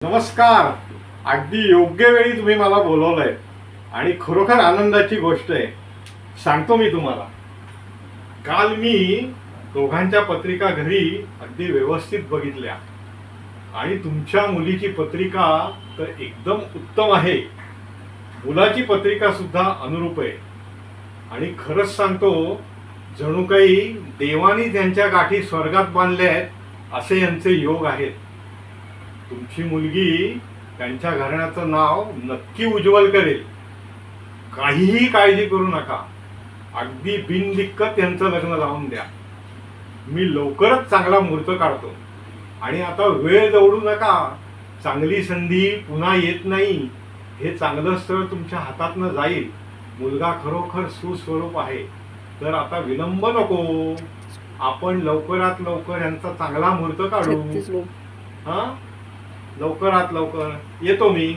नमस्कार. अगदी योग्य वेळी तुम्ही मला बोलवलंय आणि खरोखर आनंदाची गोष्ट आहे. सांगतो मी तुम्हाला. काल मी दोघांच्या पत्रिका घरी अगदी व्यवस्थित बघितल्या आणि तुमच्या मुलीची पत्रिका तर एकदम उत्तम आहे. मुलाची पत्रिका सुद्धा अनुरूप आहे आणि खरंच सांगतो, जणू काही देवानी त्यांच्या गाठी स्वर्गात बांधल्या आहेत असे यांचे योग आहेत. तुमची मुलगी त्यांच्या घराण्याचं नाव नक्की उज्ज्वल करेल. काहीही काळजी करू नका. अगदी बिनदिक्कत त्यांचं लग्न लावून द्या. मी लवकरच चांगला मुहूर्त काढतो. आणि आता वेळ दवडू नका. चांगली संधी पुन्हा येत नाही. हे चांगलं स्थळ तुमच्या हातातनं जाईल. मुलगा खरोखर सुस्वरूप आहे. तर आता विलंब नको. आपण लवकरात लवकर यांचा चांगला मुहूर्त काढू. हा, लवकरात लवकर येतो मी.